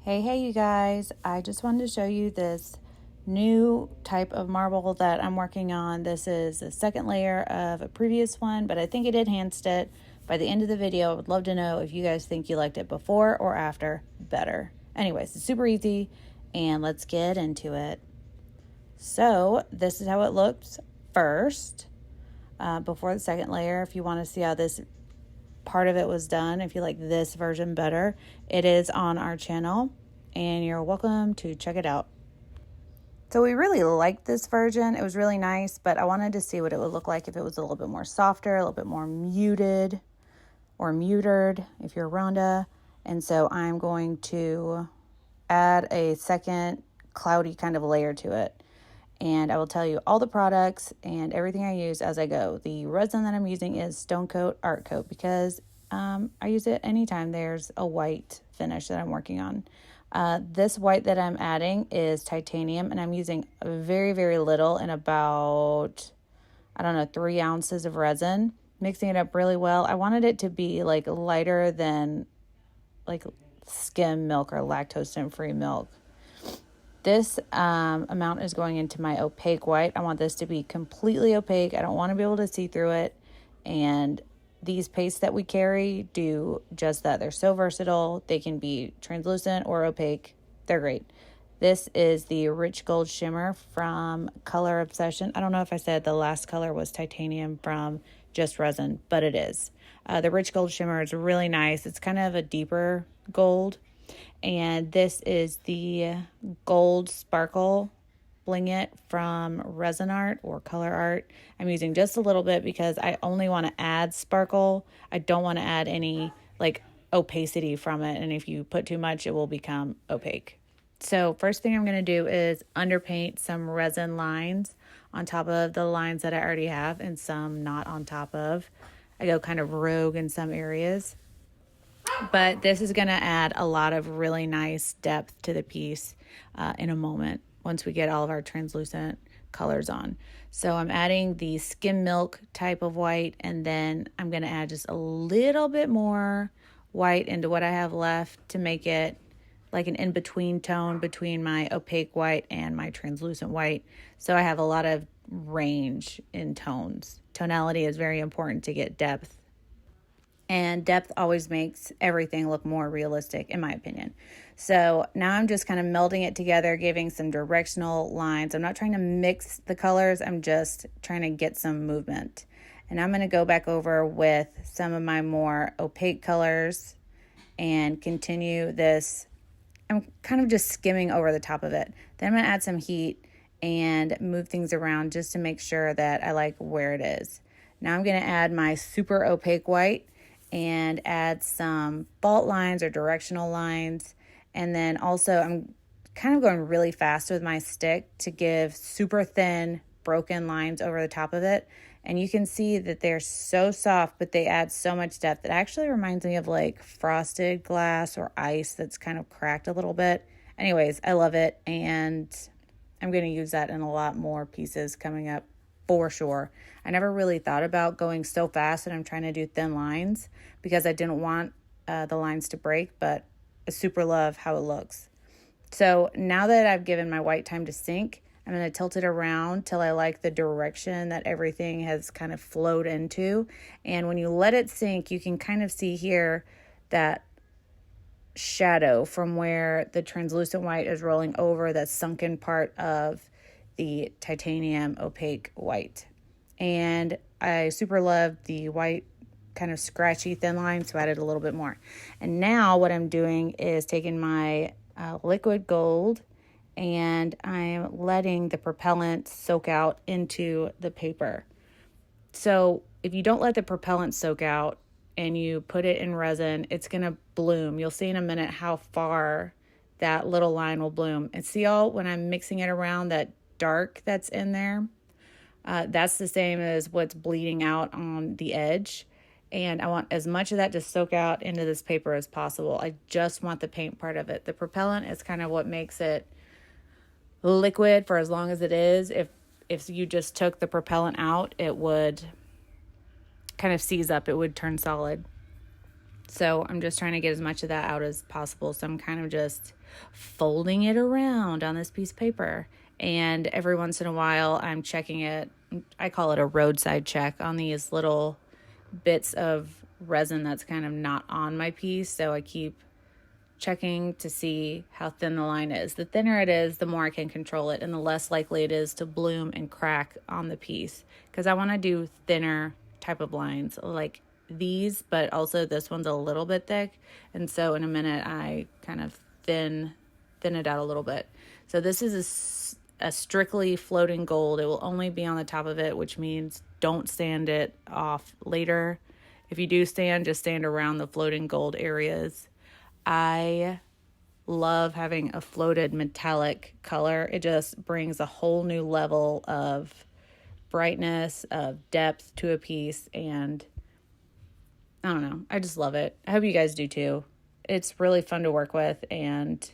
Hey, you guys. I just wanted to show you this new type of marble that I'm working on. This is a second layer of a previous one, but I think it enhanced it. By the end of the video, I would love to know if you guys think you liked it before or after better. Anyways, it's super easy, and let's get into it. So this is how it looks first, before the second layer. If you want to see how this part of it was done, if you like this version better, it is on our channel and you're welcome to check it out. So we really liked this version. It was really nice, but I wanted to see what it would look like if it was a little bit more softer, a little bit more muted or muted if you're Rhonda. And so I'm going to add a second cloudy kind of layer to it. And I will tell you all the products and everything I use as I go. The resin that I'm using is Stone Coat Art Coat because I use it anytime there's a white finish that I'm working on. This white that I'm adding is titanium, and I'm using very, very little in about, 3 ounces of resin, mixing it up really well. I wanted it to be like lighter than like skim milk or lactose-free milk. This amount is going into my opaque white. I want this to be completely opaque. I don't want to be able to see through it. And these pastes that we carry do just that. They're so versatile. They can be translucent or opaque. They're great. This is the Rich Gold Shimmer from Color Obsession. I don't know if I said the last color was titanium from just resin, but it is. The Rich Gold Shimmer is really nice. It's kind of a deeper gold. And this is the Gold Sparkle Bling It from Resin Art or Color Art. I'm using just a little bit because I only want to add sparkle. I don't want to add any like opacity from it. And if you put too much, it will become opaque. So first thing I'm going to do is underpaint some resin lines on top of the lines that I already have and some not on top of. I go kind of rogue in some areas. But this is going to add a lot of really nice depth to the piece in a moment once we get all of our translucent colors on. So I'm adding the skim milk type of white, and then I'm going to add just a little bit more white into what I have left to make it like an in-between tone between my opaque white and my translucent white. So I have a lot of range in tones. Tonality is very important to get depth. And depth always makes everything look more realistic, in my opinion. So now I'm just kind of melding it together, giving some directional lines. I'm not trying to mix the colors. I'm just trying to get some movement. And I'm going to go back over with some of my more opaque colors and continue this. I'm kind of just skimming over the top of it. Then I'm going to add some heat and move things around just to make sure that I like where it is. Now I'm going to add my super opaque white and add some fault lines or directional lines. And then also I'm kind of going really fast with my stick to give super thin broken lines over the top of it. And you can see that they're so soft, but they add so much depth. It actually reminds me of like frosted glass or ice that's kind of cracked a little bit. Anyways, I love it. And I'm going to use that in a lot more pieces coming up. For sure. I never really thought about going so fast and I'm trying to do thin lines because I didn't want the lines to break, but I super love how it looks. So now that I've given my white time to sink, I'm going to tilt it around till I like the direction that everything has kind of flowed into. And when you let it sink, you can kind of see here that shadow from where the translucent white is rolling over that sunken part of the titanium opaque white. And I super love the white kind of scratchy thin line, so I added a little bit more. And now what I'm doing is taking my liquid gold and I'm letting the propellant soak out into the paper. So if you don't let the propellant soak out and you put it in resin, it's going to bloom. You'll see in a minute how far that little line will bloom. And see all when I'm mixing it around, that dark that's in there, that's the same as what's bleeding out on the edge. And I want as much of that to soak out into this paper as possible. I just want the paint part of it. The propellant is kind of what makes it liquid for as long as it is. If you just took the propellant out, it would kind of seize up. It would turn solid. So I'm just trying to get as much of that out as possible. So I'm kind of just folding it around on this piece of paper. And every once in a while, I'm checking it. I call it a roadside check on these little bits of resin that's kind of not on my piece. So I keep checking to see how thin the line is. The thinner it is, the more I can control it, and the less likely it is to bloom and crack on the piece. Because I want to do thinner type of lines like these, but also this one's a little bit thick. And so in a minute, I kind of thin it out a little bit. So this is a strictly floating gold. It will only be on the top of it, which means don't sand it off later. If you do sand, just sand around the floating gold areas. I love having a floated metallic color. It just brings a whole new level of brightness, of depth to a piece, and I don't know. I just love it. I hope you guys do too. It's really fun to work with, and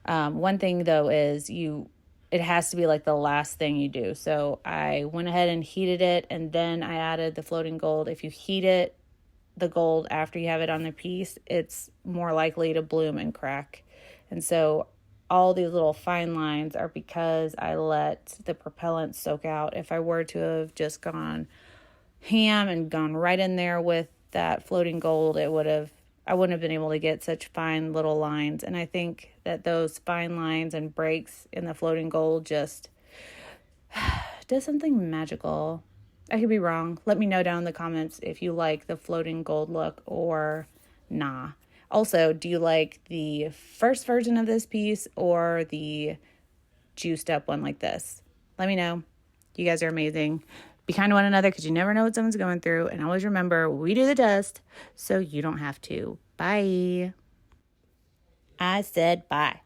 one thing though is it has to be like the last thing you do. So I went ahead and heated it, and then I added the floating gold. If you heat the gold after you have it on the piece, it's more likely to bloom and crack. And so all these little fine lines are because I let the propellant soak out. If I were to have just gone ham and gone right in there with that floating gold, I wouldn't have been able to get such fine little lines. And I think that those fine lines and breaks in the floating gold just does something magical. I could be wrong. Let me know down in the comments if you like the floating gold look or nah. Also, do you like the first version of this piece or the juiced up one like this? Let me know. You guys are amazing. Be kind to one another because you never know what someone's going through. And always remember, we do the dust so you don't have to. Bye. I said bye.